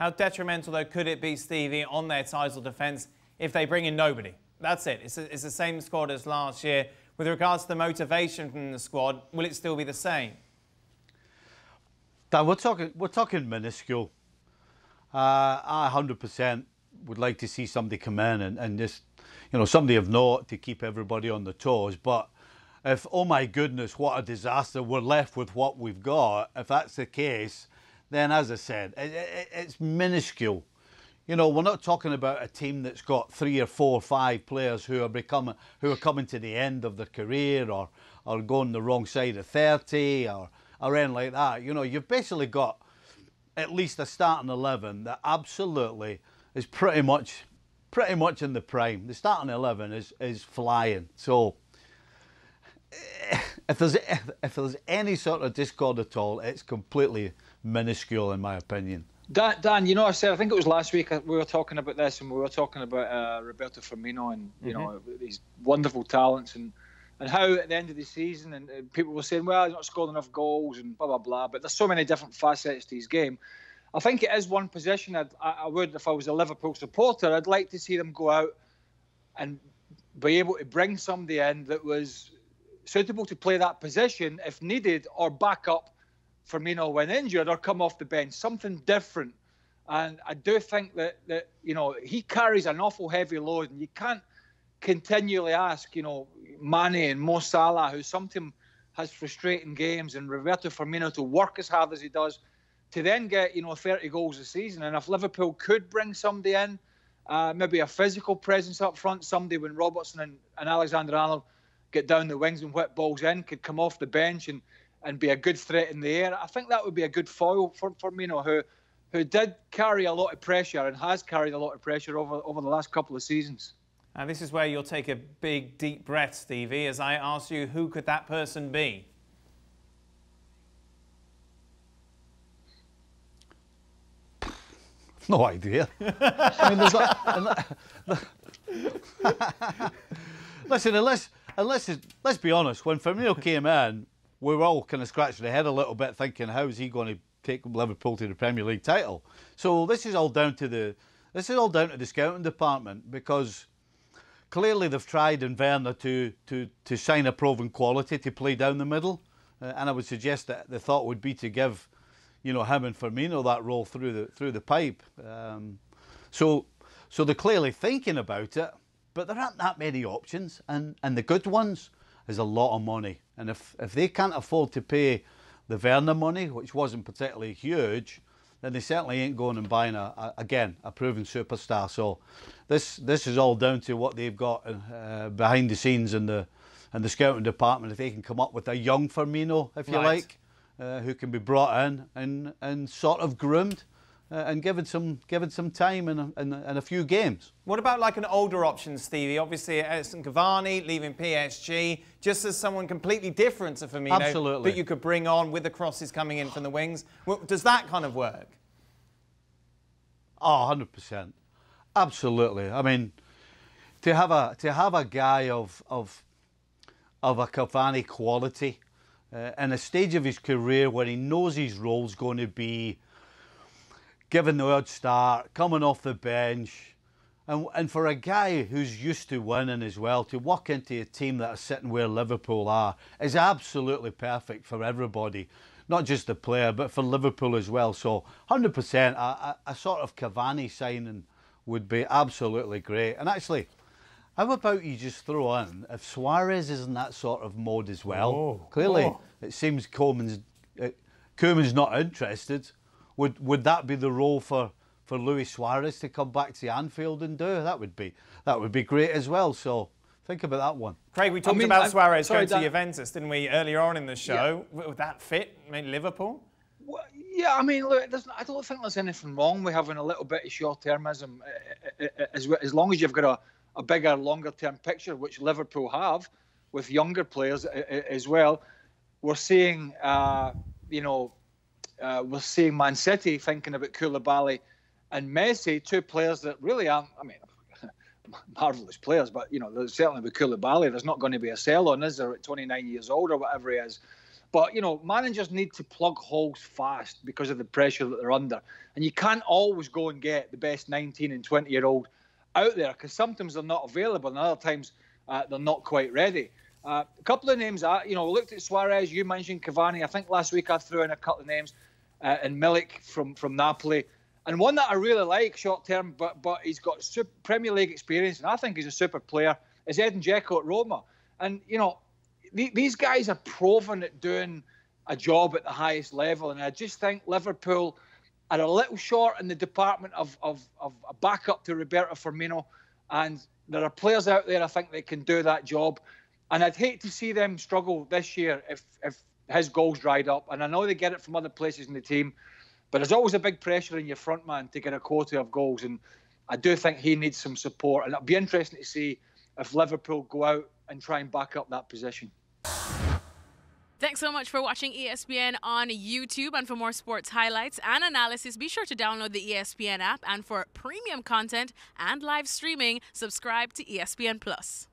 How detrimental, though, could it be, Stevie, on their title defence if they bring in nobody? That's it. It's the same squad as last year. With regards to the motivation from the squad, will it still be the same? Dan, we're talking minuscule. I 100% would like to see somebody come in and just, you know, somebody of note to keep everybody on their toes. But if, oh my goodness, what a disaster, we're left with what we've got, if that's the case, then as I said, it's minuscule. You know, we're not talking about a team that's got 3 or 4 or 5 players who are coming to the end of their career or going the wrong side of 30 or anything like that. You know, you've basically got at least a starting 11 that absolutely is pretty much in the prime. The starting 11 is flying. So if there's any sort of discord at all, it's completely minuscule in my opinion. Dan, you know, I think it was last week we were talking about this, and we were talking about Roberto Firmino and you know, these wonderful talents and how at the end of the season and people were saying, well, he's not scored enough goals and blah blah blah. But there's so many different facets to his game. I think it is one position I would, if I was a Liverpool supporter, I'd like to see them go out and be able to bring somebody in that was suitable to play that position if needed, or back up Firmino when injured, or come off the bench, something different. And I do think that you know, he carries an awful heavy load, and you can't continually ask, you know, Mane and Mo Salah, who sometimes has frustrating games, and Roberto Firmino to work as hard as he does, to then get, you know, 30 goals a season. And if Liverpool could bring somebody in, maybe a physical presence up front, somebody when Robertson and Alexander-Arnold get down the wings and whip balls in, could come off the bench and be a good threat in the air. I think that would be a good foil for Firmino, who did carry a lot of pressure and has carried a lot of pressure over the last couple of seasons. And this is where you'll take a big, deep breath, Stevie, as I ask you, who could that person be? No idea. I mean, there's not... Listen, let's be honest, when Firmino came in, we were all kind of scratching our head a little bit thinking, how is he going to take Liverpool to the Premier League title? So this is all down to the scouting department, because clearly they've tried in Werner to sign a proven quality to play down the middle, and I would suggest that the thought would be to give, you know, him and Firmino that role through the pipe. So they're clearly thinking about it, but there aren't that many options, and the good ones is a lot of money. And if they can't afford to pay the Werner money, which wasn't particularly huge, then they certainly ain't going and buying a proven superstar. So this is all down to what they've got behind the scenes in the scouting department. If they can come up with a young Firmino, if you like, who can be brought in and sort of groomed and given some time and a few games. What about like an older option, Stevie? Obviously, Edison Cavani leaving PSG, just as someone completely different to Firmino. Absolutely. That you could bring on with the crosses coming in from the wings. Well, does that kind of work? Oh, 100%. Absolutely. I mean, to have a guy of a Cavani quality in a stage of his career where he knows his role's going to be given the odd start, coming off the bench, and for a guy who's used to winning as well, to walk into a team that are sitting where Liverpool are is absolutely perfect for everybody, not just the player, but for Liverpool as well. So 100%, a sort of Cavani signing would be absolutely great. And actually, how about you just throw in, if Suarez is in that sort of mode as well, clearly it seems Koeman's not interested. Would that be the role for Luis Suarez to come back to Anfield and do? That would be great as well. So think about that one. Craig, we talked about Suarez going to Juventus, didn't we, earlier on in the show? Yeah. Would that fit Liverpool? Well, yeah, I mean, look, I don't think there's anything wrong with having a little bit of short-termism, as long as you've got a bigger, longer-term picture, which Liverpool have with younger players as well. We're seeing, we're seeing Man City thinking about Koulibaly and Messi, two players that really aren't, I mean, marvellous players, but, you know, certainly with Koulibaly, there's not going to be a sell on, is there, at 29 years old or whatever he is. But, you know, managers need to plug holes fast because of the pressure that they're under. And you can't always go and get the best 19 and 20-year-old out there, because sometimes they're not available and other times they're not quite ready. A couple of names, you know, looked at Suarez, you mentioned Cavani. I think last week I threw in a couple of names, and Milic from Napoli. And one that I really like short term, but he's got Premier League experience, and I think he's a super player, is Edin Dzeko at Roma. And, you know, these guys are proven at doing a job at the highest level. And I just think Liverpool are a little short in the department of a backup to Roberto Firmino. And there are players out there, I think, that can do that job. And I'd hate to see them struggle this year if his goals dried up. And I know they get it from other places in the team, but there's always a big pressure in your front man to get a quota of goals. And I do think he needs some support. And it'll be interesting to see if Liverpool go out and try and back up that position. Thanks so much for watching ESPN on YouTube. And for more sports highlights and analysis, be sure to download the ESPN app. And for premium content and live streaming, subscribe to ESPN Plus.